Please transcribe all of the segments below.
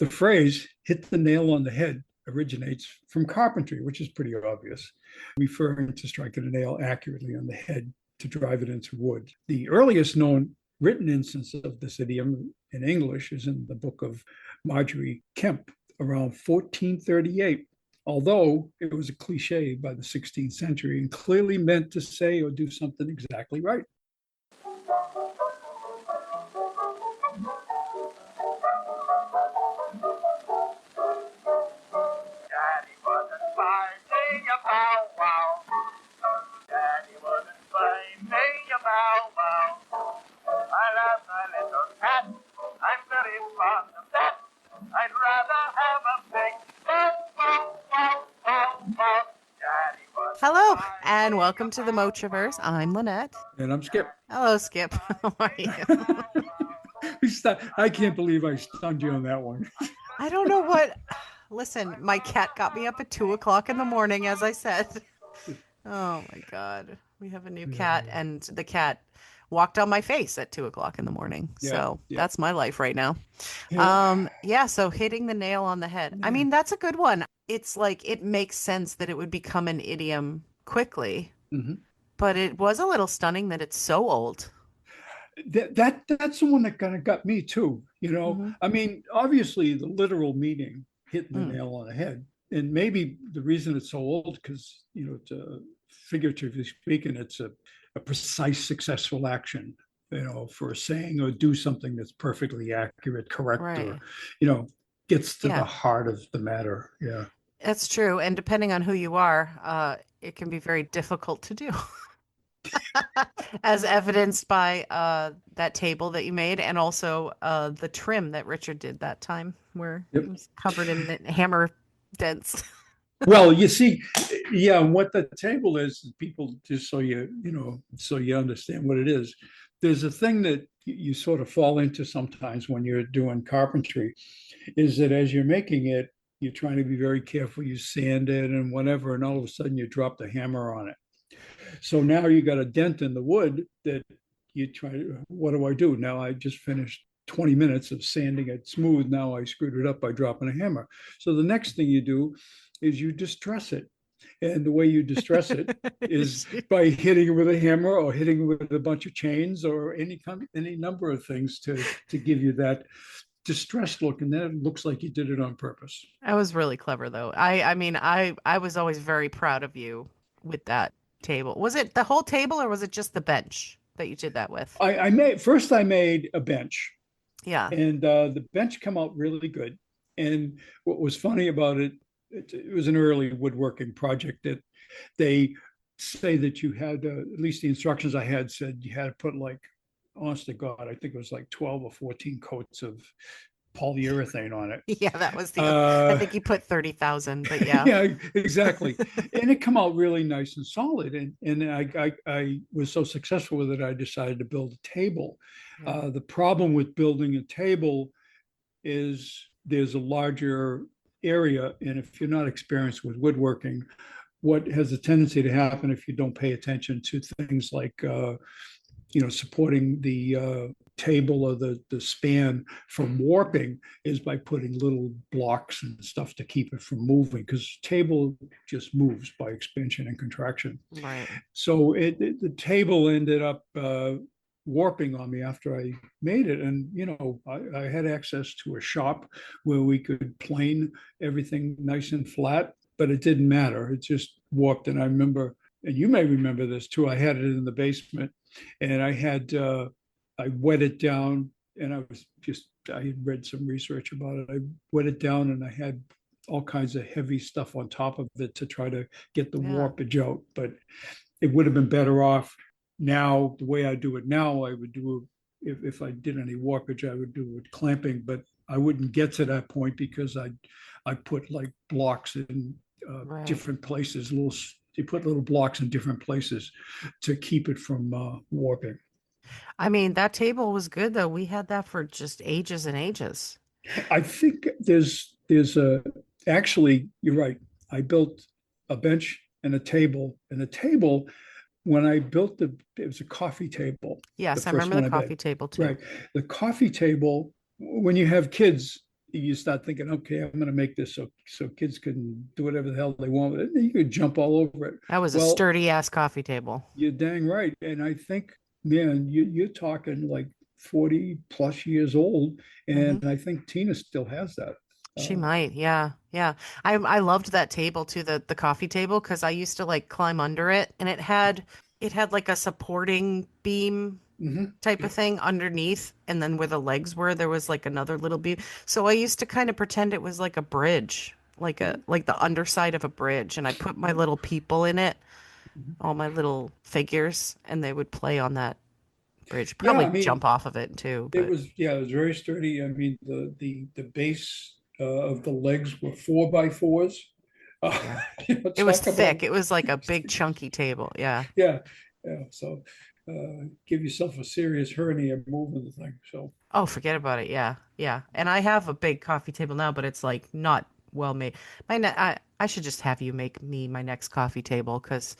The phrase hit the nail on the head originates from carpentry, which is pretty obvious, referring to striking a nail accurately on the head to drive it into wood. The earliest known written instance of this idiom in English is in the book of Marjorie Kemp around 1438, although it was a cliche by the 16th century and clearly meant to say or do something exactly right. Hello, and welcome to the Motriverse. I'm Linette. And I'm Skip. Hello, Skip. How are you? I can't believe I stunned you on that one. I don't know what. Listen, my cat got me up at 2 o'clock in the morning, as I said. Oh my God. We have a new cat, and the cat walked on my face at 2 o'clock in the morning. So that's my life right now. So hitting the nail on the head. I mean, that's a good one. It's like it makes sense that it would become an idiom quickly, but it was a little stunning that it's so old. That's the one that kind of got me too. I mean, obviously the literal meaning hitting the nail on the head, and maybe the reason it's so old because it's figuratively speaking, it's a precise, successful action. For saying or do something that's perfectly accurate, correct, Right. or gets to the heart of the matter. Yeah. That's true. And depending on who you are, it can be very difficult to do, as evidenced by that table that you made and also the trim that Richard did that time where it was covered in hammer dents. Well, you see, what the table is, people, just so so you understand what it is. There's a thing that you sort of fall into sometimes when you're doing carpentry, is that as you're making it, you're trying to be very careful. You sand it and whatever, and all of a sudden you drop the hammer on it. So now you got a dent in the wood that you try to, what do I do? Now I just finished 20 minutes of sanding it smooth. Now I screwed it up by dropping a hammer. So the next thing you do is you distress it. And the way you distress it is by hitting it with a hammer or hitting it with a bunch of chains or any number of things to give you that distressed look, and then it looks like you did it on purpose. That was really clever, though. I was always very proud of you with that table. Was it the whole table or was it just the bench that you did that with? I made a bench. Yeah. And the bench come out really good. And what was funny about it, it was an early woodworking project that they say that you had, at least the instructions I had said you had to put, like, honest to God, I think it was like 12 or 14 coats of polyurethane on it. Yeah, that was I think you put 30,000, but yeah. Yeah, exactly. And it come out really nice and solid. And I was so successful with it, I decided to build a table. The problem with building a table is there's a larger area. And if you're not experienced with woodworking, what has a tendency to happen if you don't pay attention to things like supporting the table or the span from warping is by putting little blocks and stuff to keep it from moving, because table just moves by expansion and contraction. Right. So the table ended up warping on me after I made it. And, I had access to a shop where we could plane everything nice and flat, but it didn't matter. It just warped. And I remember, and you may remember this too, I had it in the basement and I wet it down, and I had read some research about it. I wet it down and I had all kinds of heavy stuff on top of it to try to get the warpage out. But it would have been better off now, the way I do it now. I would do, if I did any warpage, I would do it with clamping, but I wouldn't get to that point because I put like blocks in different places, you put little blocks in different places to keep it from warping. I mean, that table was good though. We had that for just ages and ages. I think there's actually, you're right. I built a bench and a table, when I built it was a coffee table. Yes, I remember the coffee table too. Right. The coffee table, when you have kids, you start thinking, okay, I'm going to make this so kids can do whatever the hell they want with it. You could jump all over it. That was a Well, sturdy ass coffee table. you're dang right. And I think, man, you're talking like 40 plus years old. Hmm. And I think Tina still has that. She might, yeah, yeah. I loved that table too, the coffee table, because I used to like climb under it, and it had like a supporting beam Mhm. type of thing underneath, and then where the legs were, there was like another little beam. So I used to kind of pretend it was like a bridge, like the underside of a bridge, and I put my little people in it, all my little figures, and they would play on that bridge. Yeah, Probably I mean, jump off of it too, but it was very sturdy. I mean, the base of the legs were 4x4s. Uh, yeah. It was talk about, thick. It was like a big chunky table. Yeah. yeah, yeah. So give yourself a serious hernia moving the thing. So Oh, forget about it. Yeah. Yeah. And I have a big coffee table now, but it's like not well made. I should just have you make me my next coffee table because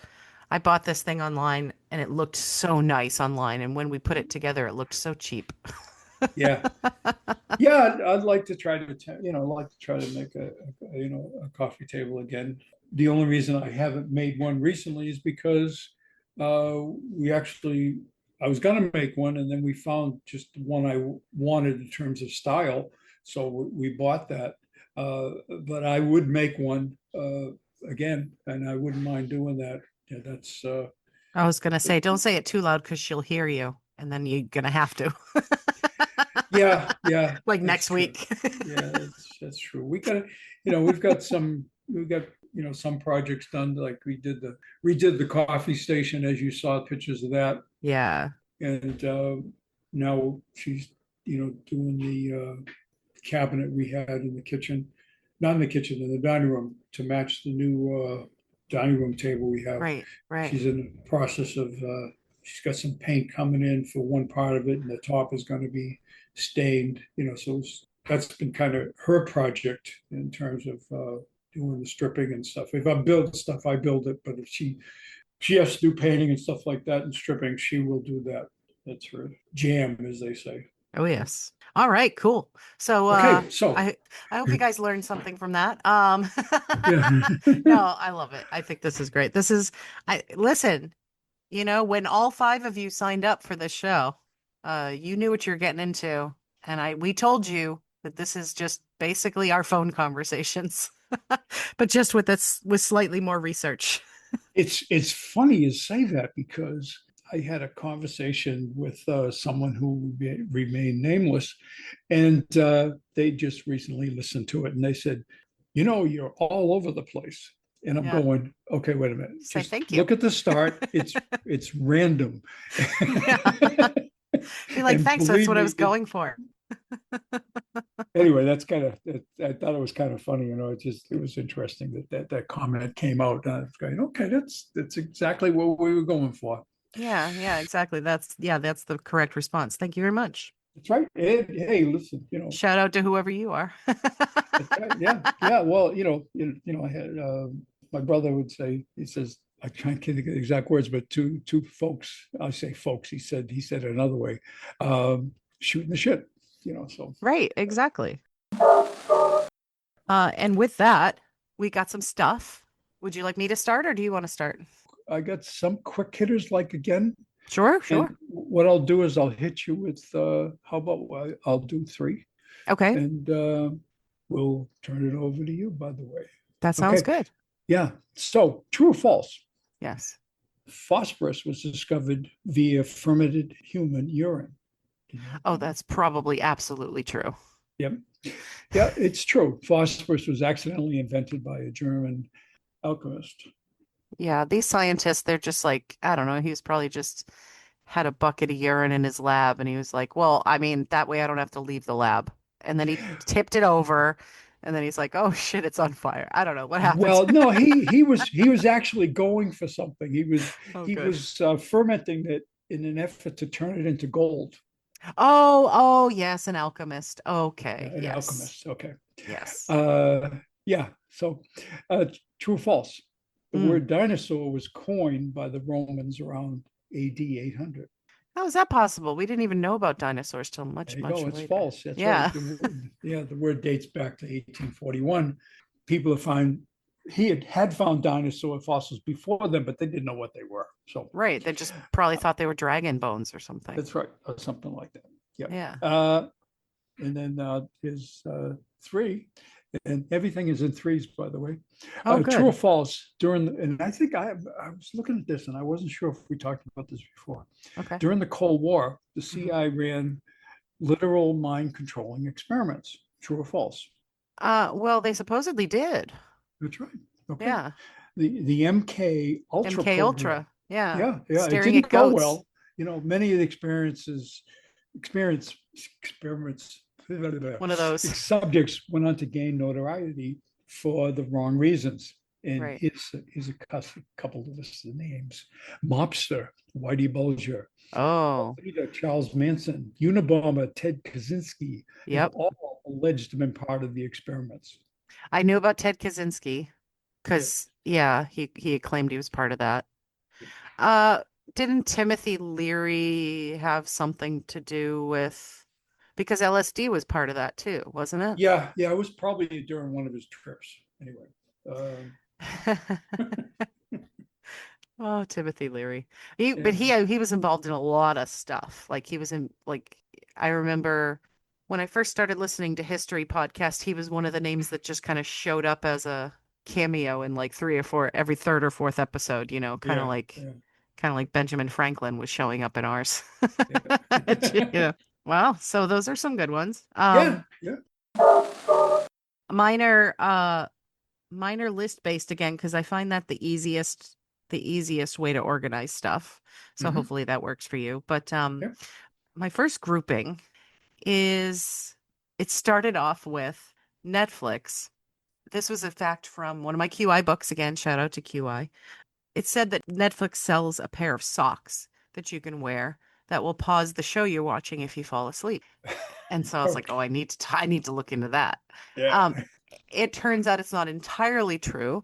I bought this thing online and it looked so nice online. And when we put it together, it looked so cheap. yeah, yeah. I'd like to try to, I'd like to try to make a coffee table again. The only reason I haven't made one recently is because uh, we actually, I was going to make one, and then we found just one I wanted in terms of style, so we bought that. But I would make one again, and I wouldn't mind doing that. Yeah, that's I was gonna say, don't say it too loud because she'll hear you, and then you're gonna have to. yeah, yeah, Like that's next true. week. Yeah, that's true. We've got some projects done, like redid the coffee station, as you saw pictures of that. Yeah. And now she's doing the cabinet we had in the kitchen, not in the kitchen, in the dining room, to match the new dining room table we have. Right. Right. She's in the process of she's got some paint coming in for one part of it, and the top is going to be stained. So that's been kind of her project in terms of doing the stripping and stuff. If I build stuff, I build it, but if she has to do painting and stuff like that and stripping, she will do that. That's her jam, as they say. Oh yes. All right, cool. So Okay, so I hope you guys learned something from that. yeah, No, I love it. I think this is great. I listen, when all five of you signed up for this show, you knew what you're getting into. And we told you that this is just basically our phone conversations, but just with slightly more research. it's funny you say that because I had a conversation with someone who remained nameless, and they just recently listened to it, and they said, you're all over the place. And I'm Yeah. going, okay, wait a minute. Say Just thank you. look at the start. It's random. Yeah. Be like, And thanks, that's believe what I me, was going for. anyway, that's kind of, I thought it was kind of funny. It was interesting that comment came out. And I was going, okay, that's exactly what we were going for. Yeah, exactly. That's the correct response. Thank you very much. That's right. Hey, listen, Shout out to whoever you are. that's right. Yeah, yeah. Well, I had my brother would say, he says, I can't think of the exact words, but two folks, I say folks, he said it another way, shooting the shit, so Right, exactly. And with that, we got some stuff. Would you like me to start or do you want to start? I got some quick hitters, like, again. Sure, sure. And what I'll do is I'll hit you with, how about, I'll do three, Okay, and we'll turn it over to you, by the way. that sounds Okay. good. Yeah. So, true or false? Yes. Phosphorus was discovered via fermented human urine. Oh, that's probably absolutely true. Yep. Yeah, it's true. Phosphorus was accidentally invented by a German alchemist. Yeah, these scientists, they're just like, I don't know, he was probably just had a bucket of urine in his lab and he was like, well, I mean, that way I don't have to leave the lab. And then he tipped it over and then he's like, oh shit, it's on fire. I don't know what happened. Well, no, he was actually going for something. He was Oh, he good. was fermenting it in an effort to turn it into gold. Oh, yes, an alchemist. Yeah, Okay, an yes, alchemist. Okay. yes. Uh, yeah. So, true or false? The Mm. word dinosaur was coined by the Romans around AD 800. How is that possible? We didn't even know about dinosaurs till much, There you much go. It's later. false. That's right. Yeah. The word dates back to 1841. People have found he had found dinosaur fossils before them, but they didn't know what they were. So Right. They just probably thought they were dragon bones or something. that's right, or something like that. Yeah. Yeah. And then is three, and everything is in threes, by the way. Oh, True or good. false? And I think I was looking at this, and I wasn't sure if we talked about this before. Okay. During the Cold War, the Mhm. CIA ran literal mind controlling experiments. True or false? Well, they supposedly did. That's right. Okay. Yeah. The MK Ultra MK program. Ultra. Yeah. Yeah, yeah. It Staring at didn't go goats. well. Many of the experience experiments One of those. subjects went on to gain notoriety for the wrong reasons. And Right. here's a couple of the names: Mobster, Whitey Bulger, Oh, leader Charles Manson, Unabomber Ted Kaczynski have yep. all alleged to have been part of the experiments. I knew about Ted Kaczynski Yeah. because, yeah, he claimed he was part of that. Uh, didn't Timothy Leary have something to do with, because LSD was part of that too, wasn't Yeah, it was probably during one of his trips. Anyway, it? Oh, Timothy Leary. But and he was involved in a lot of stuff. Like he was in like I remember when I first started listening to history podcast, he was one of the names that just kind of showed up as a cameo in like three or four every third or fourth episode, yeah, yeah, kind of like Benjamin Franklin was showing up in ours. yeah, Yeah. Well, so those are some good ones. yeah, yeah. Minor minor list based again because I find that the easiest way to organize stuff. So Hmm. hopefully that works for you. But Yeah. my first grouping is it started off with Netflix. This was a fact from one of my QI books again, shout out to QI. It said that Netflix sells a pair of socks that you can wear that will pause the show you're watching if you fall asleep. And so I was like, Okay. oh, I need to look into that. Yeah. Um, it turns out it's not entirely true.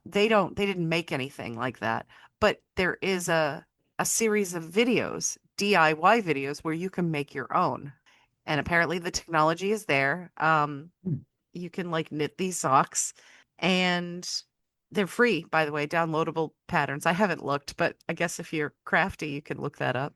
They didn't make anything like that, but there is a series of videos, DIY videos, where you can make your own. And apparently the technology is there. You can like knit these socks and they're free, by the way, downloadable patterns. I haven't looked, but I guess if you're crafty, you can look that up.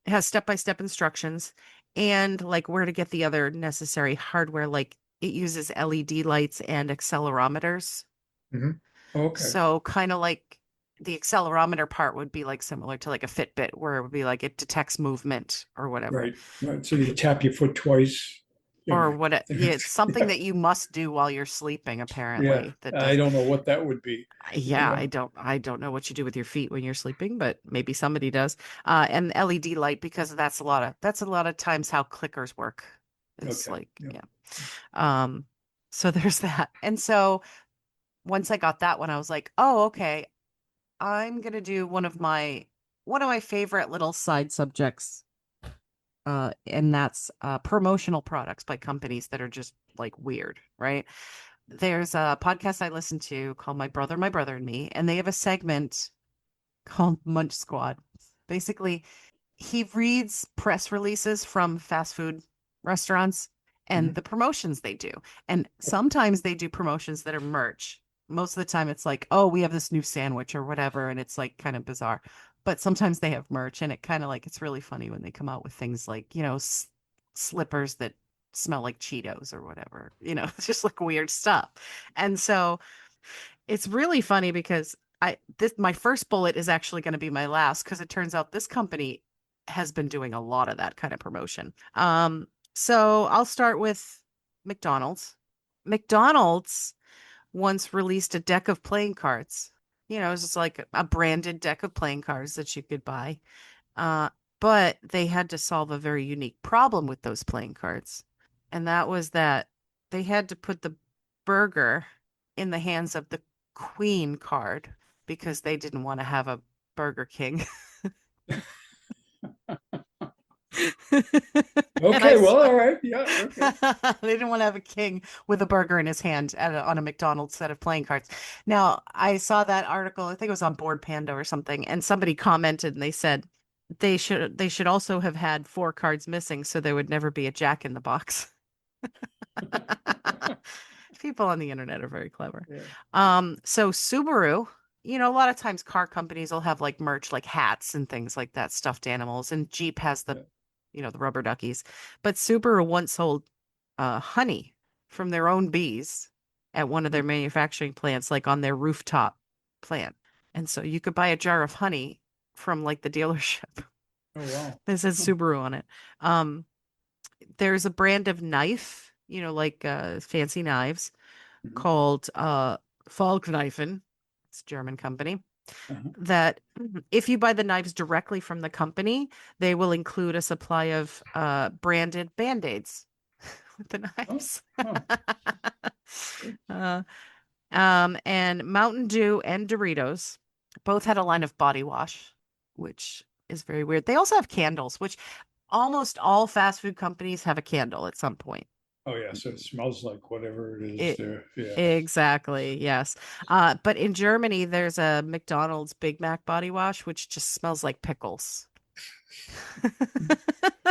It has step-by-step instructions and like where to get the other necessary hardware. Like it uses LED lights and accelerometers. Hmm. Okay. So kind of like the accelerometer part would be like similar to like a Fitbit, where it would be like it detects movement or whatever. Right. Right. So you tap your foot twice. Or Anyway. what yeah, it's something Yeah. that you must do while you're sleeping, Yeah. apparently. That I does don't know what that would be. yeah, Yeah. I don't know what you do with your feet when you're sleeping, but maybe somebody does. And LED light because that's a lot of times how clickers work. It's Okay. like, Yeah. yeah. Um, so there's that. And so once I got that one, I was like, oh, okay, I'm gonna do one of my favorite little side subjects. And that's promotional products by companies that are just like weird, right? There's a podcast I listen to called My Brother and Me, and they have a segment called Munch Squad. Basically, he reads press releases from fast food restaurants and Mhm. the promotions they do. And sometimes they do promotions that are merch. Most of the time it's like, oh, we have this new sandwich or whatever, and it's like kind of bizarre. But sometimes they have merch, and it kind of like it's really funny when they come out with things like, slippers that smell like Cheetos or whatever. It's just like weird stuff. And so it's really funny because my first bullet is actually going to be my last because it turns out this company has been doing a lot of that kind of promotion. So I'll start with McDonald's. McDonald's once released a deck of playing cards. It's just like a branded deck of playing cards that you could buy. Uh, but they had to solve a very unique problem with those playing cards. And that was that they had to put the burger in the hands of the queen card because they didn't want to have a Burger King. And Okay. Well, all right. Yeah. Okay. they didn't want to have a king with a burger in his hand on a McDonald's set of playing cards. Now, I saw that article, I think it was on Board Panda or something, and somebody commented and they said, they should also have had 4 cards missing, so there would never be a Jack in the Box. People on the internet are very clever. Yeah. So Subaru, a lot of times car companies will have like merch, like hats and things like that, stuffed animals, and Jeep has Yeah. the rubber duckies. But Subaru once sold honey from their own bees at one of their manufacturing plants, like on their rooftop plant. And so you could buy a jar of honey from like the dealership. Oh, wow. It says Subaru on it. Um, there's a brand of knife, like fancy knives Mhm. called Falkneifen. It's a German company. Uh-huh. That if you buy the knives directly from the company, they will include a supply of branded Band-Aids with the Oh, knives. oh, good. uh, and Mountain Dew and Doritos both had a line of body wash, which is very weird. They also have candles, which almost all fast food companies have a candle at some point. Oh, yeah. So it smells like whatever it is It there. Yeah. exactly, yes. But in Germany, there's a McDonald's Big Mac body wash, which just smells like pickles.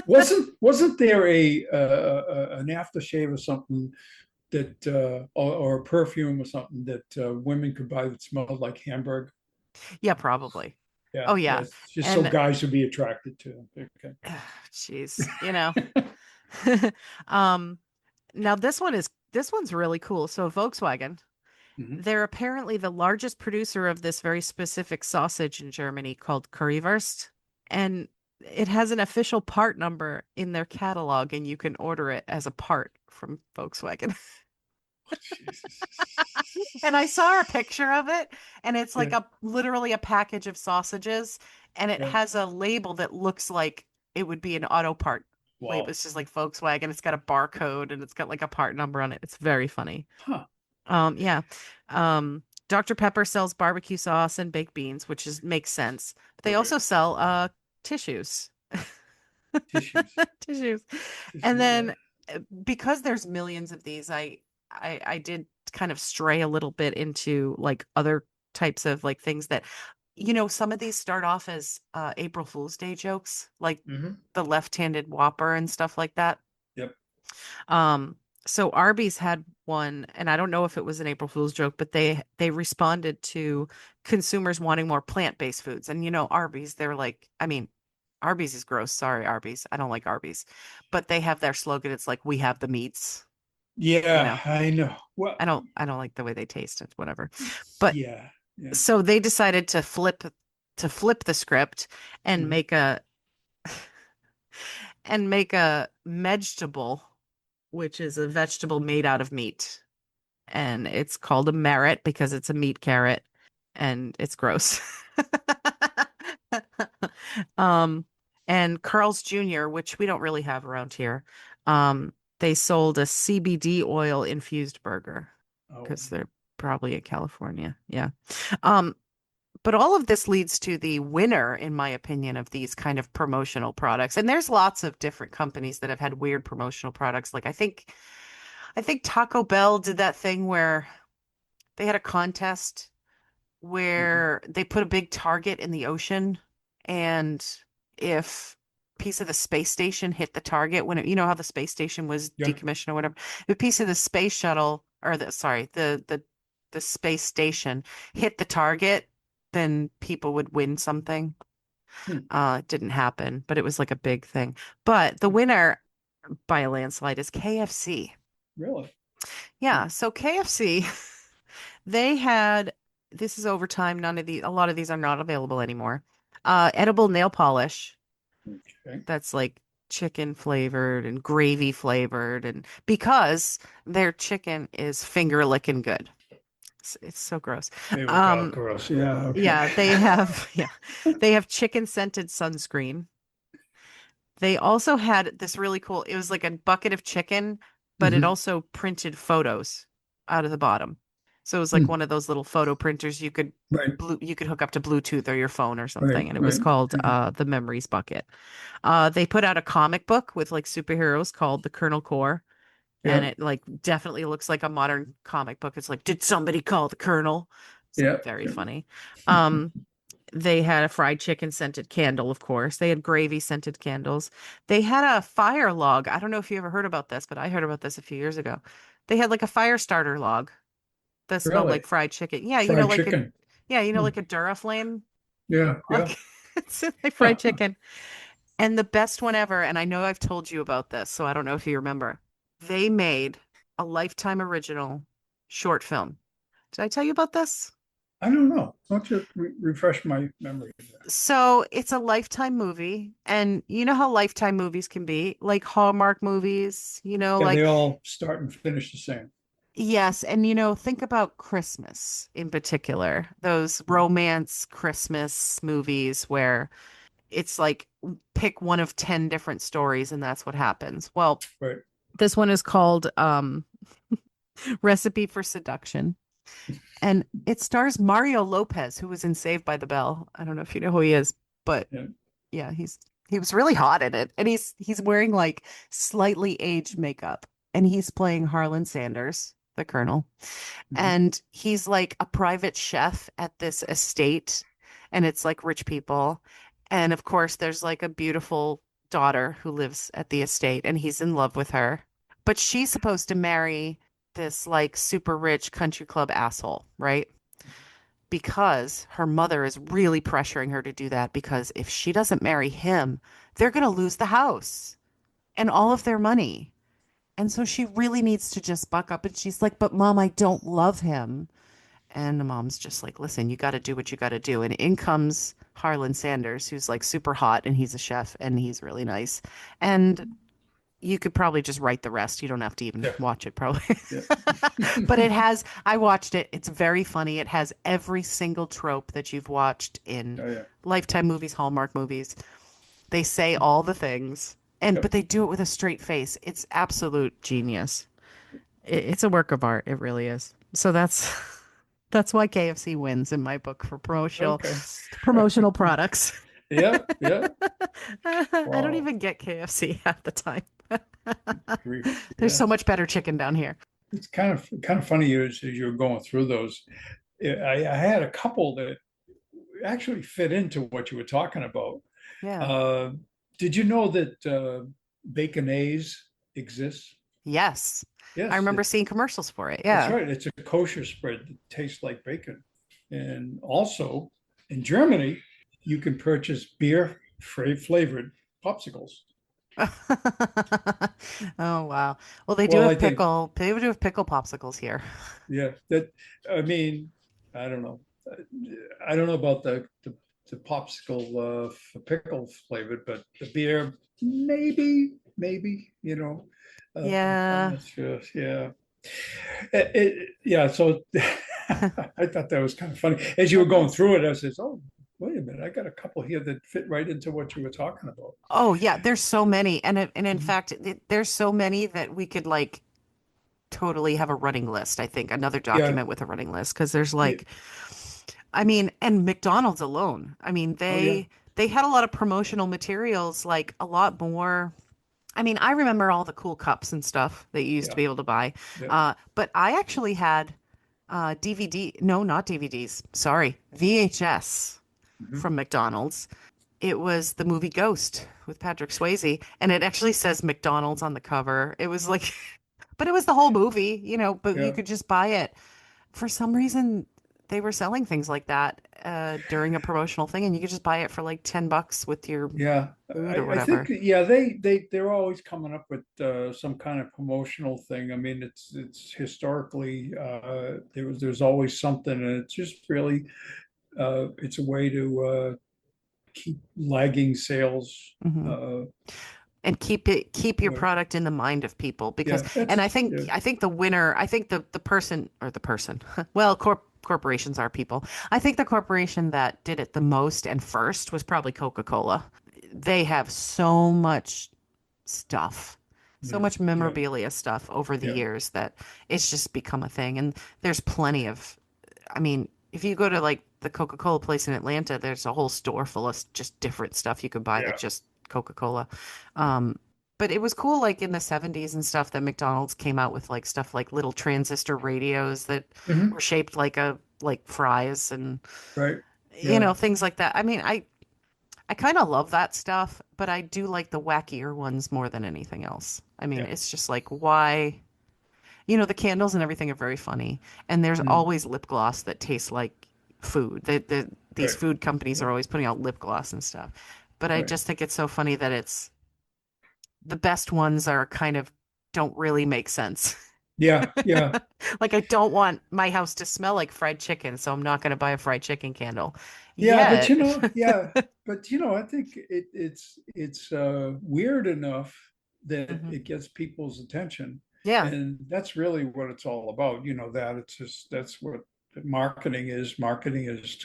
Wasn't there an aftershave or something that or a perfume or something that women could buy that smelled like Hamburg? Yeah, probably. Yeah, Oh yeah. yeah. It's just so And guys would be attracted to. Okay. jeez, Um, now this one's really cool. So Volkswagen, Mhm. they're apparently the largest producer of this very specific sausage in Germany called Currywurst, and it has an official part number in their catalog, and you can order it as a part from Volkswagen. Jesus. And I saw a picture of it, and it's like Yeah, a literally a package of sausages, and it yeah. has a label that looks like it would be an auto part label. Wow. It's just like Volkswagen. It's got a barcode and it's got like a part number on it. It's very funny. Huh. Yeah. Dr. Pepper sells barbecue sauce and baked beans, which makes sense. But they Right. also sell tissues. Tissues. Tissues. And Tissue. Yeah. then because there's millions of these, I did kind of stray a little bit into like other types of like things that some of these start off as April Fool's Day jokes, like Hmm. the left-handed Whopper and stuff like that. Yep. Um, so Arby's had one, and I don't know if it was an April Fool's joke, but they responded to consumers wanting more plant-based foods. And Arby's, they're like, I mean, Arby's is gross. Sorry, Arby's. I don't like Arby's. But they have their slogan. It's like, we have the meats, you Yeah, know. I know. Well, I don't like the way they taste it, whatever. But yeah, yeah. so they decided to flip the script and Hmm. make a vegetable, which is a vegetable made out of meat. And it's called a merit because it's a meat carrot and it's gross. Um, and Carl's Jr., which we don't really have around here, they sold a CBD oil infused burger Oh, because they're probably in California. Yeah. Um, but all of this leads to the winner, in my opinion, of these kind of promotional products. And there's lots of different companies that have had weird promotional products. Like I think Taco Bell did that thing where they had a contest mhm. where they put a big target in the ocean, and if a piece of the space station hit the target when how the space station was Yeah. decommissioned or whatever, if a piece of the space shuttle or the space station hit the target, then people would win something. Hmm. It didn't happen, but it was like a big thing. But the winner by a landslide is KFC. Really? Yeah, so KFC, they had this is over time. A lot of these are not available anymore. Edible nail polish Okay. that's like chicken flavored and gravy flavored, and because their chicken is finger licking good. It's so gross. They were Um, gross. Yeah. Okay. yeah, they have chicken scented sunscreen. They also had this really cool, it was like a bucket of chicken, but it Hmm. also printed photos out of the bottom. So it was like Hmm. one of those little photo printers Right. you could hook up to Bluetooth or your phone or Right. something, and it was Right. called Mhm. the Memories Bucket. They put out a comic book with like superheroes called the Colonel Corps, and Yeah. it like definitely looks like a modern comic book. It's like, did somebody call the Colonel? It's like Yeah. very Yeah. funny. Um, They had a fried chicken scented candle, of course. They had gravy scented candles. They had a fire log. I don't know if you ever heard about this, but I heard about this a few years ago. They had like a fire starter log that smelled Really? like fried chicken. Yeah, Fried chicken. Hmm. like a Duraflame Yeah, log. yeah. It's like fried chicken. And the best one ever, and I know I've told you about this, so I don't know if you remember. They made a Lifetime original short film. Did I tell you about this? I don't know. Why don't you refresh my memory there? So it's a Lifetime movie, and you know how Lifetime movies can be, like Hallmark movies, Yeah, they like all start and finish the same. yes, and think about Christmas in particular, those romance Christmas movies where it's like pick one of 10 different stories and that's what happens. Well, Right. this one is called Recipe for Seduction. And it stars Mario Lopez, who was in Saved by the Bell. I don't know if you know who he is, but Yeah. yeah, he was really hot in it. And he's wearing like slightly aged makeup. And he's playing Harlan Sanders, the Colonel. Mhm. And he's like a private chef at this estate, and it's like rich people. And of course, there's like a beautiful daughter who lives at the estate, and he's in love with her. But she's supposed to marry this like super rich country club asshole, right? Because her mother is really pressuring her to do that because if she doesn't marry him, they're going to lose the house and all of their money. And so she really needs to just buck up. And she's like, but mom, I don't love him. And the mom's just like, listen, you got to do what you got to do. And in comes Harlan Sanders, who's like super hot and he's a chef and he's really nice. And you could probably just write the rest. You don't have to even Yeah. watch it, probably. Yeah. But I watched it. It's very funny. It has every single trope that you've watched in Oh, yeah. Lifetime movies, Hallmark movies. They say all the things, but Yep. they do it with a straight face. It's absolute genius. It's a work of art. It really is. So that's why KFC wins in my book for Okay. promotional products. Yeah. Yeah. I don't Wow. even get KFC half the time. Grief. There's Yeah. so much better chicken down here. It's kind of funny as you were going through those. I had a couple that actually fit into what you were talking about. Yeah. Uh, did you know that baconaise exists? Yes. I Yes, remember seeing commercials for it. that's Yeah. right. It's a kosher spread that tastes like bacon. And also in Germany, you can purchase beer flavored popsicles. Oh wow. Well, Well, I think, they do have pickle popsicles here. yeah, that, I mean, I don't know. I don't know about the popsicle pickle flavored, but the beer, maybe, I'm Yeah. not sure. Yeah. Yeah, so I thought that was kind of funny. As you Oh, were going nice. through it, I says, "Oh, wait a minute, I got a couple here that fit right into what you were talking about." Oh yeah, there's so many. And in Mhm. fact, there's so many that we could like totally have a running list, I think, another Yeah, document with a running list because there's yeah, like I mean, and McDonald's alone. I mean, oh yeah, they had a lot of promotional materials, like a lot more. I mean, I remember all the cool cups and stuff that you used to yeah, be able to buy. yeah. But I actually had no, not DVDs. Sorry, VHS Mhm. from McDonald's. It was the movie Ghost with Patrick Swayze, and it actually says McDonald's on the cover. It was like, but it was the whole movie, but you Yeah. could just buy it. For some reason, they were selling things like that during a promotional thing, and you could just buy it for like $10 with your Yeah, food or I think whatever. yeah they're always coming up with some kind of promotional thing. I mean it's historically there's always something, and it's just really it's a way to keep lagging sales. Hmm. Uh, And keep your right. product in the mind of people because Yeah, and that's yeah. I think the winner I think the person or the person well corporations are people. I think the corporation that did it the most and first was probably Coca-Cola. They have so much stuff, so Yeah, much yeah, memorabilia stuff over the yeah, years that it's just become a thing. And there's plenty of, I mean, if you go to like the Coca-Cola place in Atlanta, there's a whole store full of just different stuff you could buy yeah. that just Coca-Cola. Um, but it was cool, like in the 70s and stuff, that McDonald's came out with like stuff like little transistor radios that Hmm. were shaped like like fries, and Right. Yeah, things like that. I mean, I kind of love that stuff, but I do like the wackier ones more than anything else. I mean, yeah. it's just like, why? The candles and everything are very funny, and there's Mm, always lip gloss that tastes like food. These right, food companies right, are always putting out lip gloss and stuff. But I right. just think it's so funny that it's the best ones are kind of don't really make sense. Yeah, yeah, Like I don't want my house to smell like fried chicken, so I'm not going to buy a fried chicken candle. yeah. But Yet. yeah, but I think it's weird enough that Mhm. it gets people's attention, Yeah, and that's really what it's all about. That it's just that's what marketing is. Marketing is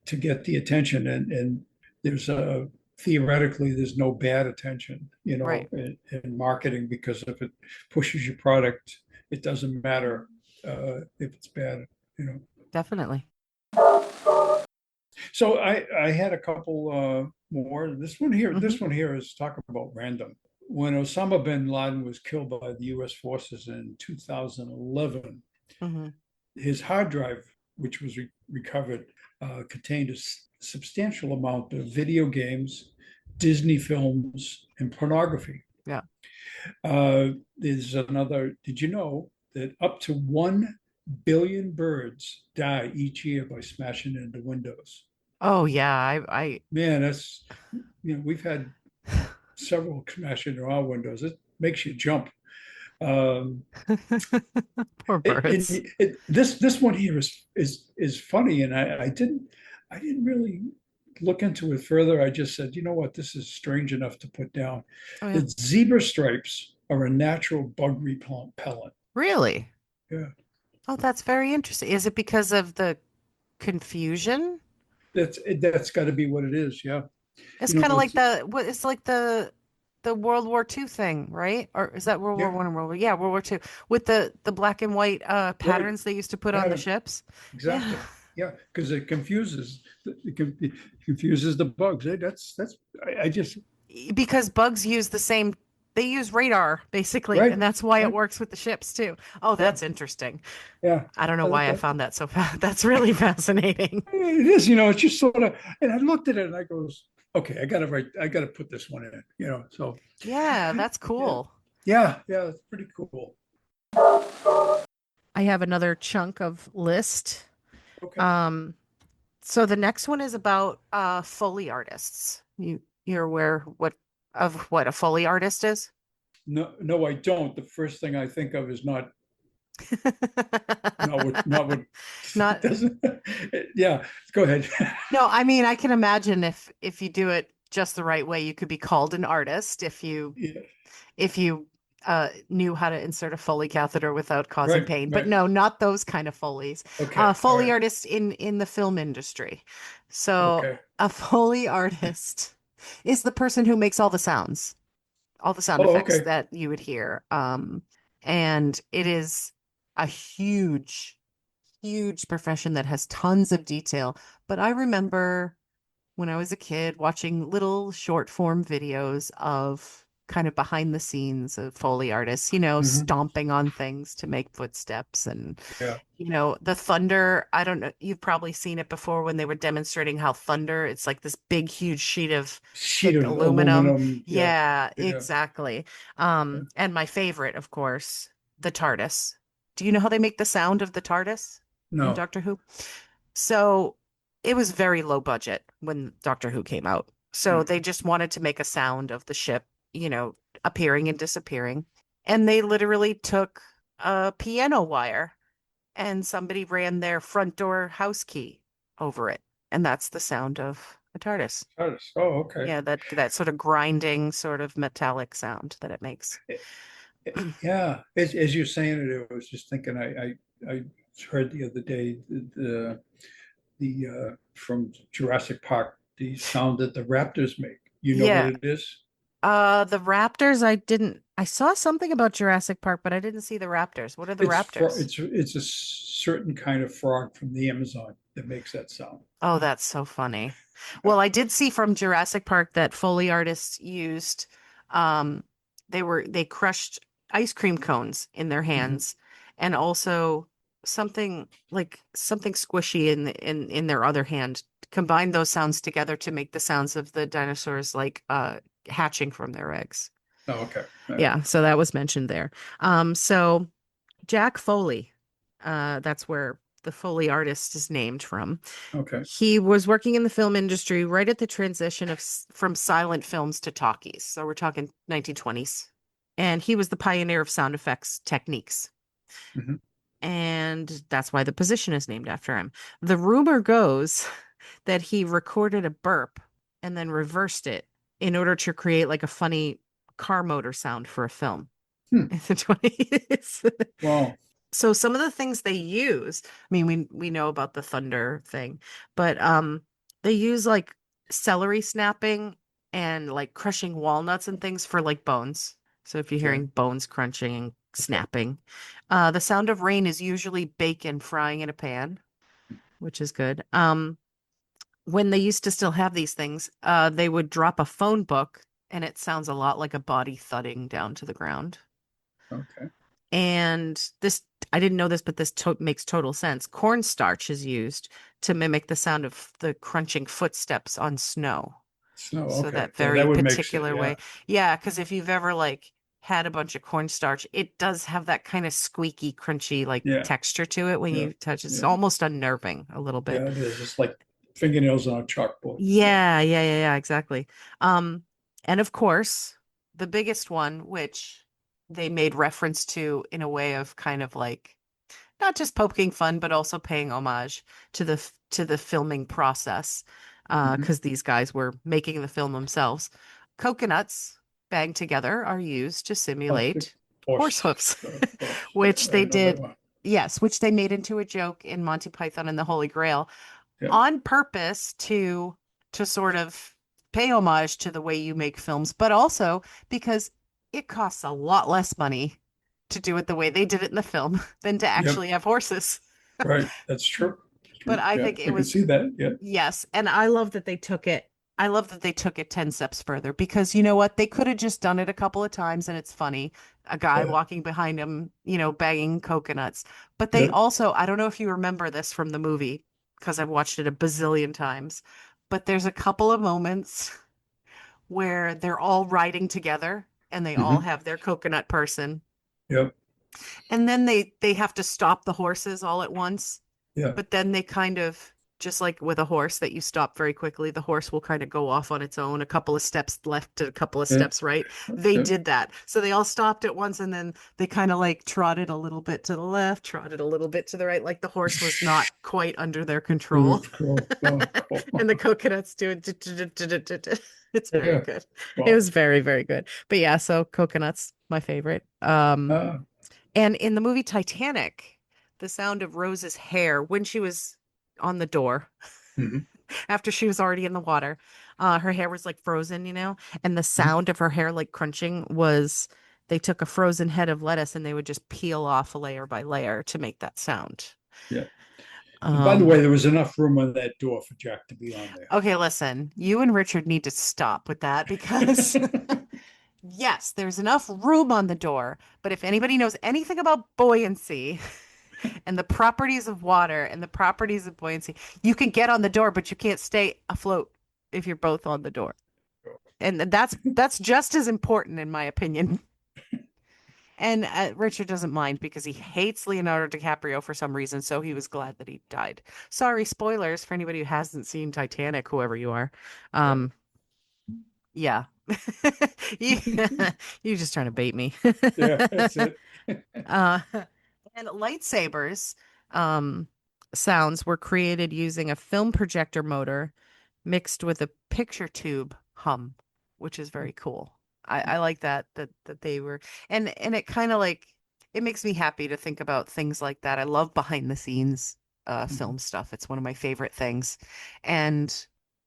to get the attention, and there's a theoretically there's no bad attention, right. in marketing, because if it pushes your product, it doesn't matter if it's bad, you know. Definitely. So I had a couple more. Hmm. This one here is talking about random. When Osama bin Laden was killed by the U.S. forces in 2011, Hmm. his hard drive, which was recovered, contained a substantial amount of video games, Disney films, and pornography. Yeah. There's another. Did you know that up to 1 billion birds die each year by smashing into windows? Oh yeah, I Man, that's, we've had several smash into our windows. It makes you jump. Um, poor birds. this one here is funny, and I didn't really look into it further. I just said, you know what, this is strange enough to put down. Oh yeah. That zebra stripes are a natural bug repellent. Really? Yeah, Oh, that's very interesting. Is it because of the confusion? that's got to be what it is. Yeah, It's you know kind of like it's it's like the World War II thing, right? Or is that World War yeah, One and World War? Yeah, World War II with the black and white right, patterns they used to put on the pattern, ships. Yeah. exactly. Yeah, because it confuses the bugs. That's I just Because bugs use they use radar basically, right, and that's why it right, works with the ships too. Oh, yeah, that's interesting. yeah. I don't know I thought why I that found that so that's really fascinating. it is, it's just sort of, and I looked at it and I goes, okay, I gotta put this one in, so Yeah, that's yeah, cool. yeah, it's pretty cool. I have another chunk of list. Okay. Um, so the next one is about Foley artists. You're aware what a Foley artist is? No, no, I don't. The first thing I think of is not what it Not doesn't. Yeah, go ahead. No, I mean I can imagine if you do it just the right way, you could be called an artist Yeah, if you knew how to insert a Foley catheter without causing right, pain. But right. no, not those kind of Foleys. Okay, all Foley right. artists in the film industry. So Okay. a Foley artist is the person who makes all the sound Oh, effects okay. that you would hear. And it is a huge profession that has tons of detail. But I remember when I was a kid watching little short form videos of kind of behind the scenes of Foley artists, Hmm. stomping on things to make footsteps and, Yeah. the thunder. I don't know. You've probably seen it before when they were demonstrating how thunder, it's like this big, huge sheet of Sheet thick of aluminum. aluminum. Yeah, Yeah, yeah. exactly. Yeah. And my favorite, of course, the TARDIS. Do you know how they make the sound of the TARDIS in No. Doctor Who? So it was very low budget when Doctor Who came out. So Yeah. they just wanted to make a sound of the ship, appearing and disappearing. And they literally took a piano wire and somebody ran their front door house key over it. And that's the sound of a TARDIS. Artist. Oh, okay. Yeah, that sort of grinding, sort of metallic sound that it makes. Yeah, as you're saying it, I was just thinking. I heard the other day the from Jurassic Park, the sound that the raptors make. You know what Yeah. it is? The Raptors, I saw something about Jurassic Park, but I didn't see the Raptors. What are the Raptors? It's a certain kind of frog from the Amazon that makes that sound. Oh, that's so funny. Well, I did see from Jurassic Park that Foley artists used, um, they crushed ice cream cones in their Mhm. hands and also something squishy in their other hand, combine those sounds together to make the sounds of the dinosaurs like hatching from their eggs. Oh, okay. All right. Yeah, so that was mentioned there. So Jack Foley, that's where the Foley artist is named from. Okay. He was working in the film industry right at the transition from silent films to talkies. So we're talking 1920s. And he was the pioneer of sound effects techniques. Hmm. And that's why the position is named after him. The rumor goes that he recorded a burp and then reversed it in order to create like a funny car motor sound for a film Hmm. in the 20s. Wow. So some of the things they use, I mean, we know about the thunder thing, but they use like celery snapping and like crushing walnuts and things for like bones. So if you're Okay. hearing bones crunching and Okay. snapping, the sound of rain is usually bacon frying in a pan, which is good. When they used to still have these things, they would drop a phone book and it sounds a lot like a body thudding down to the ground. Okay. And this, I didn't know this, but this makes total sense. Cornstarch is used to mimic the sound of the crunching footsteps on snow. Snow. So Okay. that Yeah, very that would make sense. particular Yeah. way. Yeah, because if you've ever like had a bunch of cornstarch, it does have that kind of squeaky, crunchy like Yeah. texture to it when Yeah. you touch it. It's Yeah. almost unnerving a little bit. Yeah. It is. It's like fingernails on a chalkboard. Yeah. Yeah, exactly. Um, and of course, the biggest one, which they made reference to in a way of kind of like not just poking fun, but also paying homage to the filming process, Hmm. because these guys were making the film themselves. Coconuts banged together are used to Oh, the simulate horse horse. hooves, Horse. which I they know that did. one. Yes, which they made into a joke in Monty Python and the Holy Grail Yeah. on purpose to sort of pay homage to the way you make films, but also because it costs a lot less money to do it the way they did it in the film than to Yep. actually have horses. Right. That's true. That's But true. I Yeah. think it I can was see that. Yeah. yes, and I love that they took it. I love that they took it 10 steps further because you know what? They could have just done it a couple of times and it's funny. A guy Yeah. walking behind him, banging coconuts. But they Yeah. also, I don't know if you remember this from the movie because I've watched it a bazillion times, but there's a couple of moments where they're all riding together and they all Hmm. have their coconut person. Yep. And then they have to stop the horses all at once, Yeah. but then they kind of just like with a horse that you stop very quickly, the horse will kind of go off on its own, a couple of steps left to a couple of Yeah. steps right. They Yeah. did that. So they all stopped at once and then they kind of like trotted a little bit to the left, trotted a little bit to the right, like the horse was not quite under their Under control. control. Oh, cool. And the coconuts do it. It's very Yeah. good. It Well, was very, very good. But yeah, so coconuts, my favorite. uh, And in the movie Titanic, the sound of Rose's hair when she was on the door mhm, after she was already in the water, her hair was like frozen, and the mhm. sound of her hair like crunching was they took a frozen head of lettuce and they would just peel off layer by layer to make that sound. Yeah. And by the Um, way, there was enough room on that door for Jack to be on there. okay, listen, you and Richard need to stop with that because yes, there's enough room on the door, but if anybody knows anything about buoyancy, and the properties of water and the properties of buoyancy. You can get on the door, but you can't stay afloat if you're both on the door. And that's just as important in my opinion. And Richard doesn't mind because he hates Leonardo DiCaprio for some reason, so he was glad that he died. Sorry, spoilers for anybody who hasn't seen Titanic, whoever you are. Yeah. Um, yeah. you, you're just trying to bait me. Yeah, that's it. Uh, and lightsabers sounds were created using a film projector motor mixed with a picture tube hum, which is very cool. I like that they were and it kind of like it makes me happy to think about things like that. I love behind the scenes Mhm. film stuff. It's one of my favorite things. And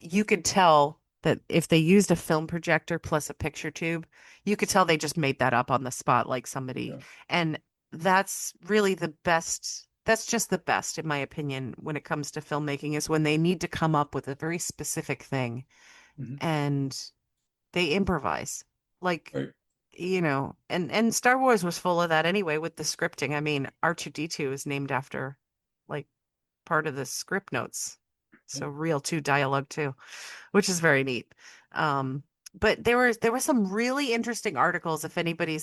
you could tell that if they used a film projector plus a picture tube, you could tell they just made that up on the spot like somebody. Yeah. And that's really the best. That's just the best, in my opinion, when it comes to filmmaking, is when they need to come up with a very specific thing Mhm. and they improvise. Like Right. and Star Wars was full of that anyway with the scripting. I mean, R2D2 is named after like part of the script notes. So real 2 dialogue too, which is very neat. Um, but there were some really interesting articles if anybody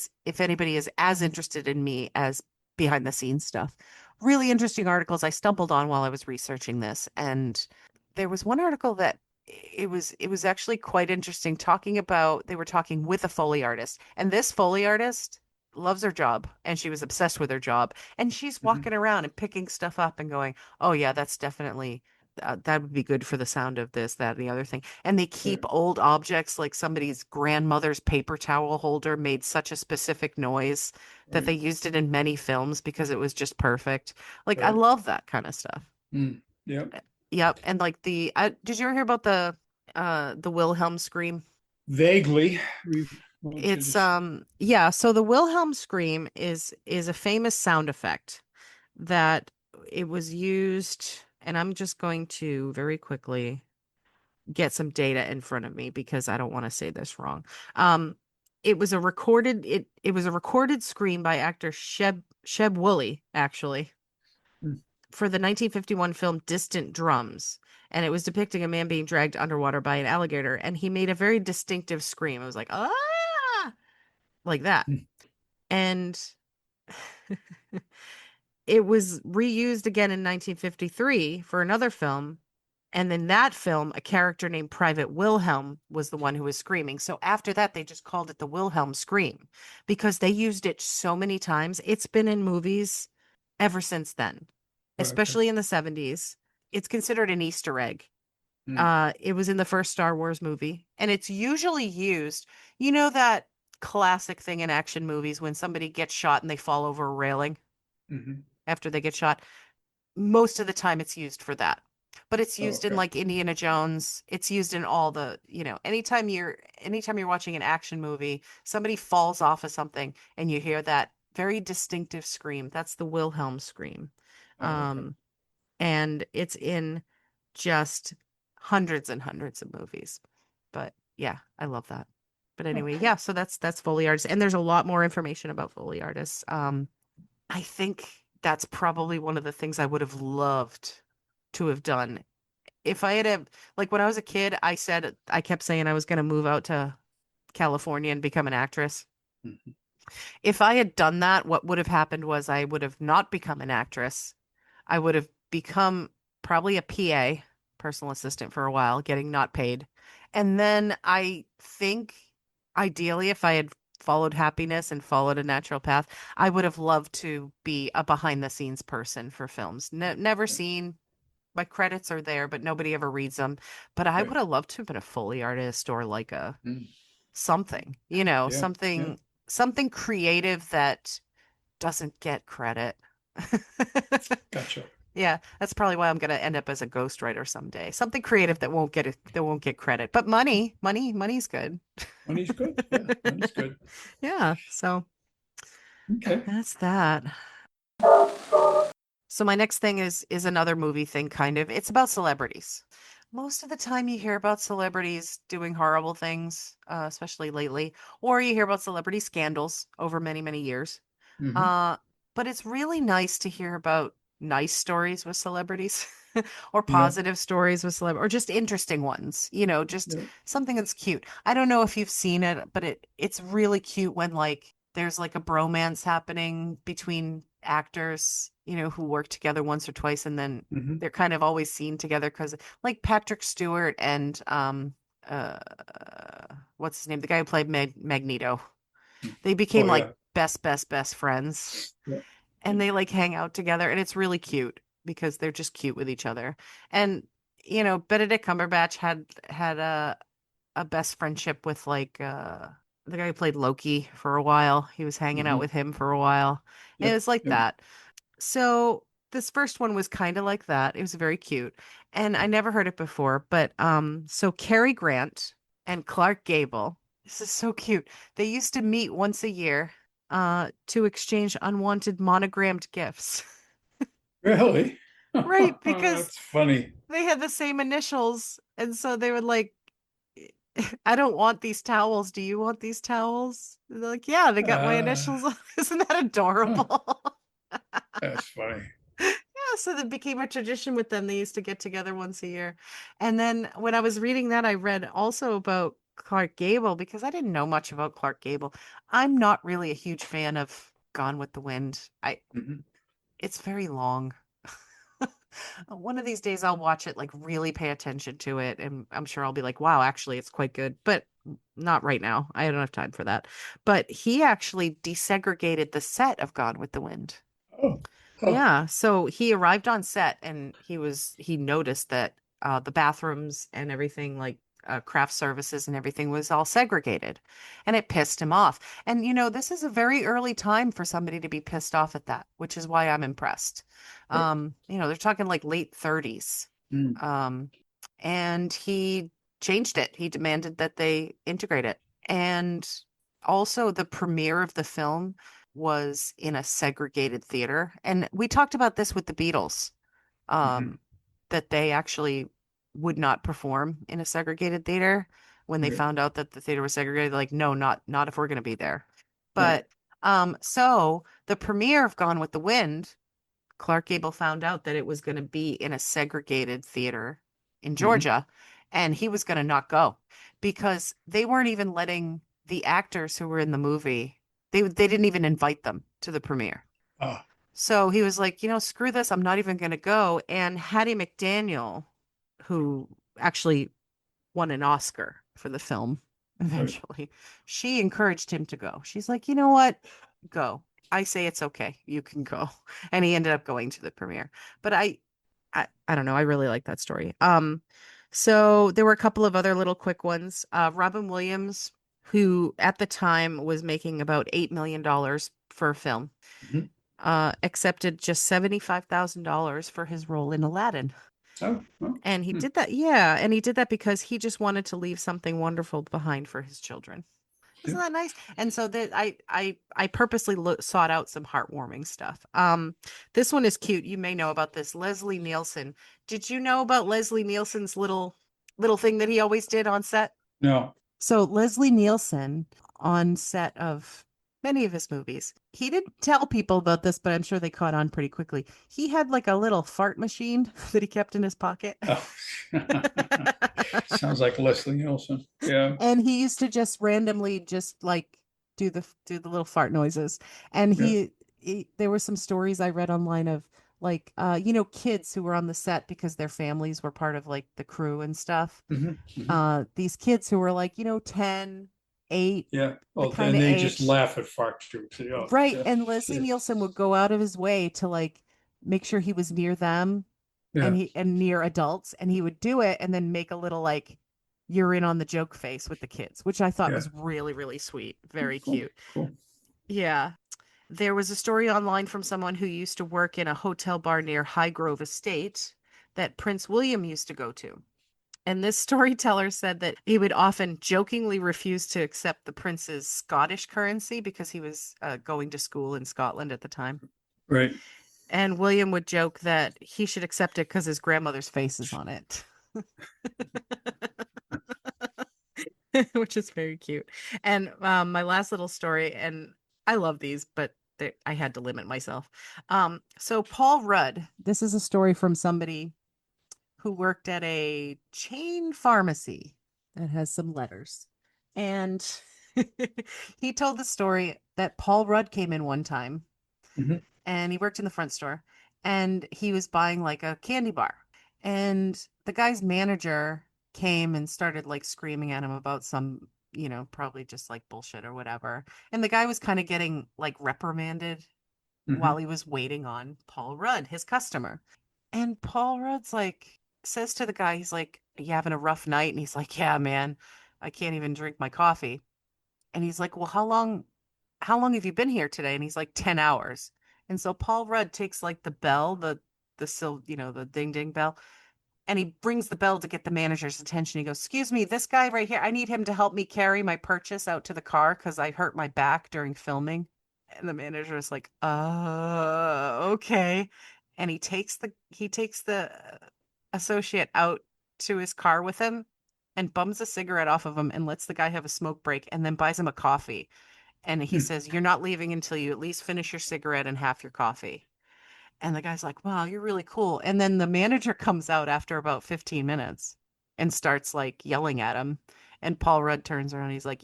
is as interested in me as behind the scenes stuff. Really interesting articles I stumbled on while I was researching this. And there was one article that it was actually quite interesting talking about they were talking with a Foley artist. And this Foley artist loves her job and she was obsessed with her job. And she's Mhm. walking around and picking stuff up and going, "Oh yeah, that's definitely that would be good for the sound of this, that, and the other thing." And they keep Right. old objects like somebody's grandmother's paper towel holder made such a specific noise that Right. they used it in many films because it was just perfect. Like I Right. love that kind of stuff. Yep. Yep, and like did you ever hear about the Wilhelm scream? Vaguely. Why don't you It's just yeah, so the Wilhelm scream is a famous sound effect that it was used, and I'm just going to very quickly get some data in front of me because I don't want to say this wrong. Um, it was a recorded scream by actor Sheb Woolley, actually, Hmm. for the 1951 film Distant Drums. And it was depicting a man being dragged underwater by an alligator, and he made a very distinctive scream. It was like, ah, like that. Hmm. And it was reused again in 1953 for another film. And in that film, a character named Private Wilhelm was the one who was screaming. So after that, they just called it the Wilhelm scream because they used it so many times. It's been in movies ever since then, Okay. especially in the 70s. It's considered an Easter egg. Hmm. It was in the first Star Wars movie, and it's usually used, you know, that classic thing in action movies when somebody gets shot and they fall over a railing Hmm. after they get shot. Most of the time it's used for that. But it's Oh, used in okay. like Indiana Jones. It's used in all anytime you're watching an action movie, somebody falls off of something and you hear that very distinctive scream. That's the Wilhelm scream. Oh, okay. Um, and it's in just hundreds and hundreds of movies. But yeah, I love that. But Oh, anyway, cool. yeah, so that's Foley artists, and there's a lot more information about Foley artists. I think that's probably one of the things I would have loved to have done. If I had like when I was a kid, I kept saying I was going to move out to California and become an actress. Mhm. If I had done that, what would have happened was I would have not become an actress. I would have become probably a PA, personal assistant for a while, getting not paid. And then I think ideally, if I had followed happiness and followed a natural path, I would have loved to be a behind the scenes person for films. Never seen my credits are there, but nobody ever reads them. But I Right. would have loved to have been a Foley artist or like a Mm. something, Yeah. Yeah. something creative that doesn't get credit. Gotcha. Yeah, that's probably why I'm gonna end up as a ghostwriter someday. Something creative that won't get credit. But money's good. Money's good. Yeah. Money's good. Yeah, so Okay. that's that. So my next thing is another movie thing, kind of. It's about celebrities. Most of the time you hear about celebrities doing horrible things, especially lately, or you hear about celebrity scandals over many, many years. Hmm. Uh, but it's really nice to hear about nice stories with celebrities or Yeah. positive stories with celebrities or just interesting ones, just Yeah. something that's cute. I don't know if you've seen it, but it's really cute when like there's like a bromance happening between actors, who work together once or twice and then Hmm. they're kind of always seen together because like Patrick Stewart and uh what's his name? The guy who played Magneto. They became Oh, like yeah. best friends Yeah. and they like hang out together and it's really cute because they're just cute with each other. And Benedict Cumberbatch had a best friendship with like the guy who played Loki for a while. He was hanging out Hmm. with him for a while. And it Yep. was like Yep. that. So this first one was kind of like that. It was very cute. And I never heard it before, but so Cary Grant and Clark Gable, this is so cute. They used to meet once a year to exchange unwanted monogrammed gifts. Really? Right, because That's funny. they had the same initials and so they would like I don't want these towels. Do you want these towels? They're like, yeah, they got my Uh, initials on. Isn't that huh, adorable? that's funny. Yeah, so that became a tradition with them. They used to get together once a year. And then when I was reading that, I read also about Clark Gable because I didn't know much about Clark Gable. I'm not really a huge fan of Gone with the Wind. Mhm. It's very long. One of these days I'll watch it, like really pay attention to it, and I'm sure I'll be like, wow, actually it's quite good. But not right now. I don't have time for that. But he actually desegregated the set of Gone with the Wind. Oh, oh, Yeah, so he arrived on set and he noticed that the bathrooms and everything like craft services and everything was all segregated, and it pissed him off. And this is a very early time for somebody to be pissed off at that, which is why I'm impressed. right. They're talking like late 30s. Mm, Um, and he changed it. He demanded that they integrate it. And also the premiere of the film was in a segregated theater. And we talked about this with the Beatles, mhm. um, that they actually would not perform in a segregated theater when they Right, found out that the theater was segregated. Like, no, not if we're going to be there. right. But so the premiere of Gone with the Wind, Clark Gable found out that it was going to be in a segregated theater in Mhm. Georgia, and he was going to not go because they weren't even letting the actors who were in the movie. They didn't even invite them to the premiere. Ah, So he was like, screw this. I'm not even going to go. And Hattie McDaniel, who actually won an Oscar for the film right. eventually, she encouraged him to go. She's like, you know what? Go. I say it's okay. You can go. And he ended up going to the premiere. But I don't know. I really like that story. So there were a couple of other little quick ones. Robin Williams, who at the time was making about $8 million for a film, Mhm. accepted just $75,000 for his role in Aladdin. Oh, well, And he hmm, did that, yeah, and he did that because he just wanted to leave something wonderful behind for his children. yeah. Isn't that nice? And so that I purposely sought out some heartwarming stuff. This one is cute. You may know about this. Leslie Nielsen. Did you know about Leslie Nielsen's little thing that he always did on set? No. So Leslie Nielsen on set of many of his movies, he didn't tell people about this, but I'm sure they caught on pretty quickly. He had like a little fart machine that he kept in his pocket. Oh. Sounds like Leslie Nielsen. Yeah, And he used to just randomly just like do the little fart noises. And yeah. there were some stories I read online of like kids who were on the set because their families were part of like the crew and stuff. Hmm, hmm. These kids who were like 10, 8, Yeah. the Oh, kind then of they just age. laugh at fart jokes. Oh, Right. yeah, And Leslie yeah, Nielsen would go out of his way to like make sure he was near them and yeah. near adults, and he would do it and then make a little like you're in on the joke face with the kids, which I thought Yeah. was really, really sweet. Very Cool, cute. cool. Yeah. There was a story online from someone who used to work in a hotel bar near Highgrove Estate that Prince William used to go to. And this storyteller said that he would often jokingly refuse to accept the prince's Scottish currency because he was going to school in Scotland at the time. Right. And William would joke that he should accept it because his grandmother's face is on it, which is very cute. And my last little story, and I love these, but I had to limit myself. So Paul Rudd, this is a story from somebody who worked at a chain pharmacy that has some letters. And he told the story that Paul Rudd came in one time Hmm. and he worked in the front store and he was buying like a candy bar. And the guy's manager came and started like screaming at him about some, probably just like bullshit or whatever. And the guy was kind of getting like reprimanded while Hmm. he was waiting on Paul Rudd, his customer. And Paul Rudd's like, says to the guy, he's like, "Are you having a rough night?" And he's like, "Yeah, man, I can't even drink my coffee." And he's like, "Well, how long have you been here today?" And he's like, 10 hours. And so Paul Rudd takes like the bell, the ding ding bell, and he brings the bell to get the manager's attention. He goes, "Excuse me, this guy right here, I need him to help me carry my purchase out to the car because I hurt my back during filming." And the manager is like, okay." And he takes the associate out to his car with him, and bums a cigarette off of him and lets the guy have a smoke break and then buys him a coffee. And he says, "You're not leaving until you at least finish your cigarette and half your coffee." And the guy's like, "Wow, you're really cool." And then the manager comes out after about 15 minutes and starts like yelling at him. And Paul Rudd turns around. He's like,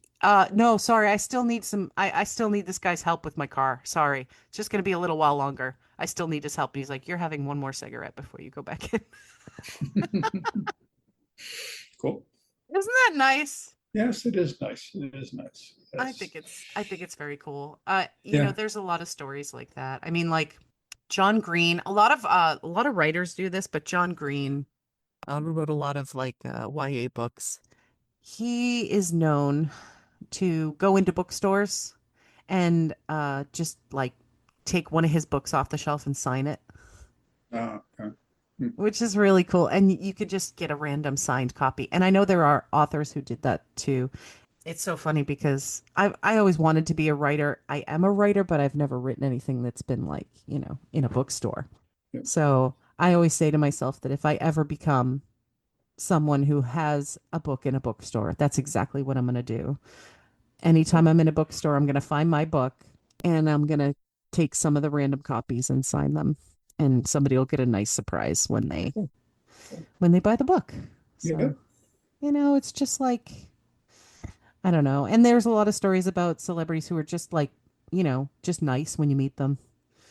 no, sorry. I still need this guy's help with my car. Sorry. It's just going to be a little while longer. I still need his help." And he's like, "You're having one more cigarette before you go back in." Cool. Isn't that nice? Yes, it is nice. It is nice. Yes. I think it's very cool. Yeah. There's a lot of stories like that. I mean, like John Green, a lot of writers do this, but John Green wrote a lot of like YA books. He is known to go into bookstores and just like take one of his books off the shelf and sign it, Okay. Hmm. which is really cool. And you could just get a random signed copy. And I know there are authors who did that too. It's so funny because I always wanted to be a writer. I am a writer, but I've never written anything that's been like, in a bookstore. Yeah. So I always say to myself that if I ever become someone who has a book in a bookstore, that's exactly what I'm going to do. Anytime I'm in a bookstore, I'm going to find my book and I'm going to take some of the random copies and sign them. And somebody will get a nice surprise Cool. when they buy the book. Yeah. So, it's just like, I don't know. And there's a lot of stories about celebrities who are just like, just nice when you meet them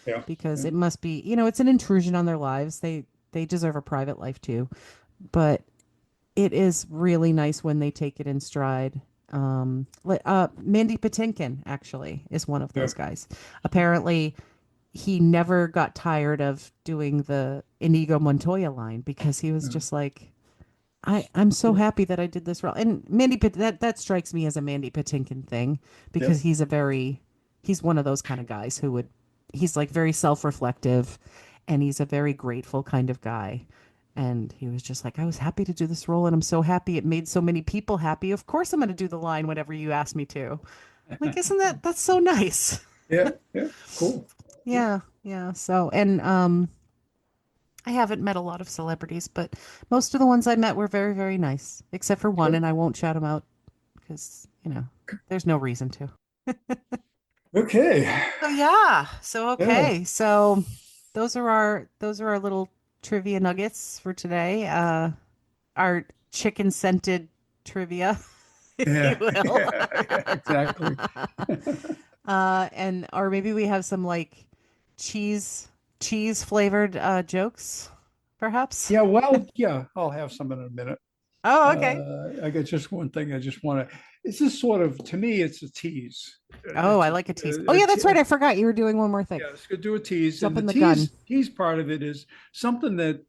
Yeah. because Yeah. it must be, it's an intrusion on their lives. They deserve a private life too. But it is really nice when they take it in stride. Mandy Patinkin actually is one of Yeah. those guys. Apparently, he never got tired of doing the Inigo Montoya line because he was Yeah. just like, I'm so Cool. happy that I did this role. And that strikes me as a Mandy Patinkin thing Yeah. because he's one of those kind of guys he's like very self-reflective and he's a very grateful kind of guy. And he was just like, "I was happy to do this role and I'm so happy it made so many people happy. Of course I'm going to do the line whenever you ask me to." Like, isn't that's so nice? Yeah. Yeah. Cool. Cool. Yeah, yeah. So, and I haven't met a lot of celebrities, but most of the ones I met were very, very nice, except for one, Good. and I won't shout him out because, there's no reason to. Okay. So yeah. So Yeah. okay. So those are our little trivia nuggets for today. Our chicken scented trivia, if you Yeah. will. Yeah. Yeah. Exactly. And or maybe we have some like cheese cheese flavored jokes, perhaps. Yeah. Well, yeah, I'll have some in a minute. Oh, okay. I got just one thing I just want to. It's just sort of, to me, it's a tease. Oh, I It's like a tease. Oh, yeah, that's right. I forgot you were doing one more thing. yeah, it's going to do a tease. And the Jumping the gun. tease part of it is something that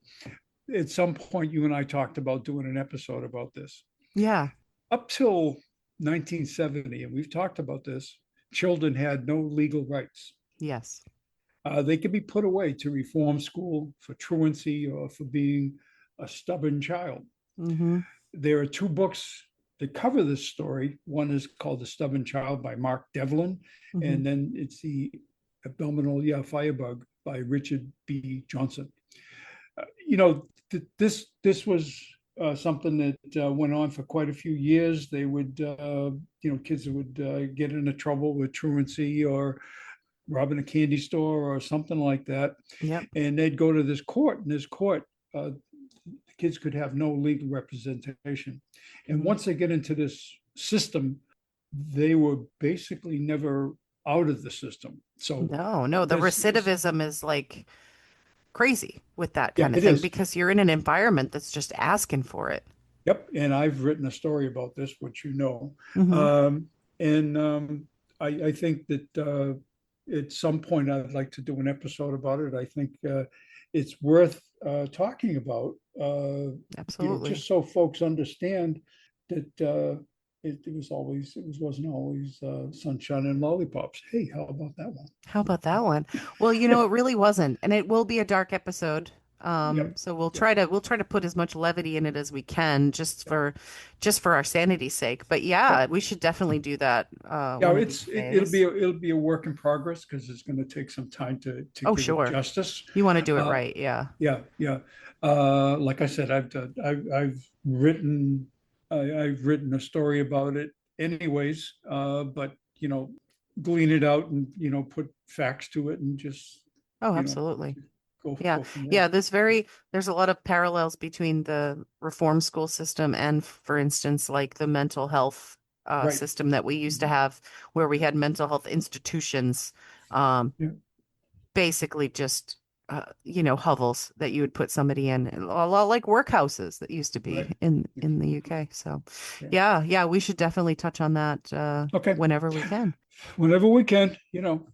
at some point you and I talked about doing an episode about this. Yeah. Up till 1970, and we've talked about this, children had no legal rights. Yes. They could be put away to reform school for truancy or for being a stubborn child. Mm-hmm. There are two books that cover this story. One is called The Stubborn Child by Mark Devlin, Mm-hmm. and then it's The Abdominal Firebug by Richard B. Johnson. This was something that went on for quite a few years. They would, kids would get into trouble with truancy or robbing a candy store or something like that, Yep. and they'd go to this court, and this court, kids could have no legal representation. And once they get into this system, they were basically never out of the system. So No, the recidivism is like crazy with that yeah, kind of it thing is. because you're in an environment that's just asking for it. Yep. And I've written a story about this, which Mm-hmm. and I think that at some point I'd like to do an episode about it. I think it's worth talking about, Absolutely. just so folks understand that it wasn't always sunshine and lollipops. Hey, how about that one? How about that one? Well, it really wasn't, and it will be a dark episode. Yep. So we'll Yep. try to put as much levity in it as we can, just for our sanity's sake. But yeah, Yep. we should definitely do that Yeah, one of these days. it'll be a work in progress because it's going to take some time to Oh, give it sure. justice. You want to do it Uh, right, yeah. yeah, yeah. Like I said, I've written. I've written a story about it anyways, but glean it out and put facts to it and just Oh, you know absolutely. go Yeah. go from there. Yeah. There's a lot of parallels between the reform school system and, for instance, like the mental health Right. system that we used to have, where we had mental health institutions, um, Yeah. basically just, hovels that you would put somebody in, a lot like workhouses that used to be Right. in the UK. So, Yeah. yeah, yeah, we should definitely touch on that Okay. whenever we can. Whenever we can, there'll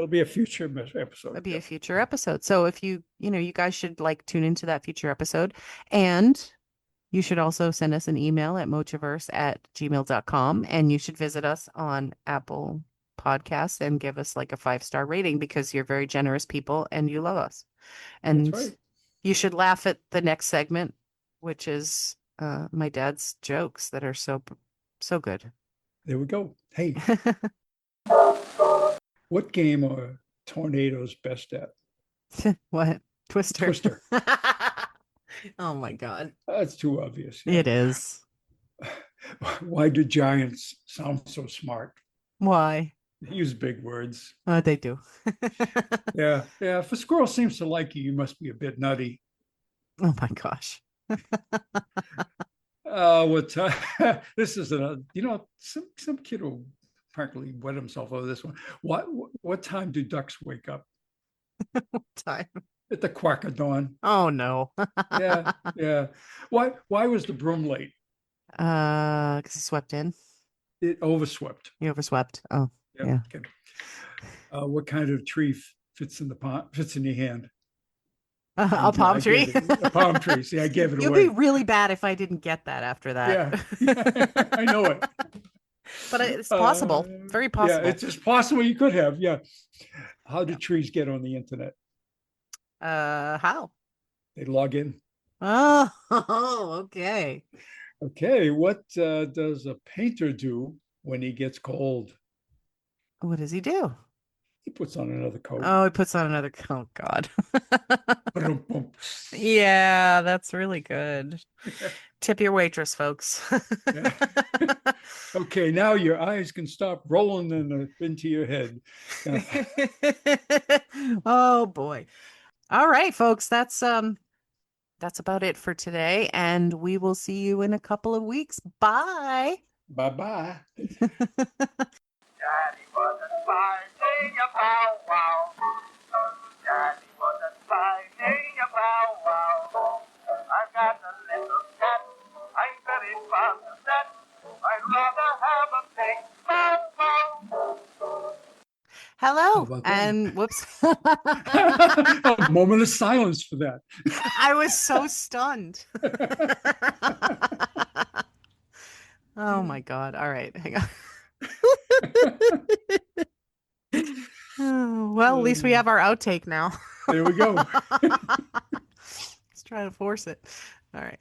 be a future episode. That'd be Yeah. a future episode. So if you guys should like tune into that future episode. And you should also send us an email at mochiverse@gmail.com. And you should visit us on Apple Podcasts and give us like a 5-star rating because you're very generous people and you love us. That's And right. you should laugh at the next segment, which is my dad's jokes that are so good. There we go. Hey, what game are tornadoes best at? What? Twister. Twister. Oh my God. That's too obvious. Yeah. It is. Why do giants sound so smart? Why? They use big words. They do. Yeah. Yeah. If a squirrel seems to like you, you must be a bit nutty. Oh my gosh. What time? This is some kid will practically wet himself over this one. What time do ducks wake up? Time. At the quack of dawn. Oh no. Yeah, yeah. Why was the broom late? Because he swept in. It overswept. He overswept. Oh, Yep. yeah. Okay. What kind of tree fits in your hand? A palm tree. A palm tree. See, I gave it You'd away. be really bad if I didn't get that after that. Yeah, I know it. But it's possible. Very possible. Yeah, it's possible you could have. Yeah. How do trees get on the internet? How? They log in. Oh, okay. Okay. What does a painter do when he gets cold? What does he do? He puts on another coat. Oh, he puts on another. Oh God. Ba-dum-bum. Yeah, that's really good. Tip your waitress, folks. Yeah. Okay, now your eyes can stop rolling into your head. Oh boy. All right, folks, that's about it for today, and we will see you in a couple of weeks. Bye. Bye-bye. Daddy was a fighting a bow wow. Daddy was a fighting a bow wow. I've got a little cat. I'm very fond of that. I'd rather have a pig. Bow wow. Hello. about that? And whoops. A moment of silence for that. I was so stunned. Oh my God. All right. Hang on. Oh, well, at least we have our outtake now. There we go. Let's try to force it. All right.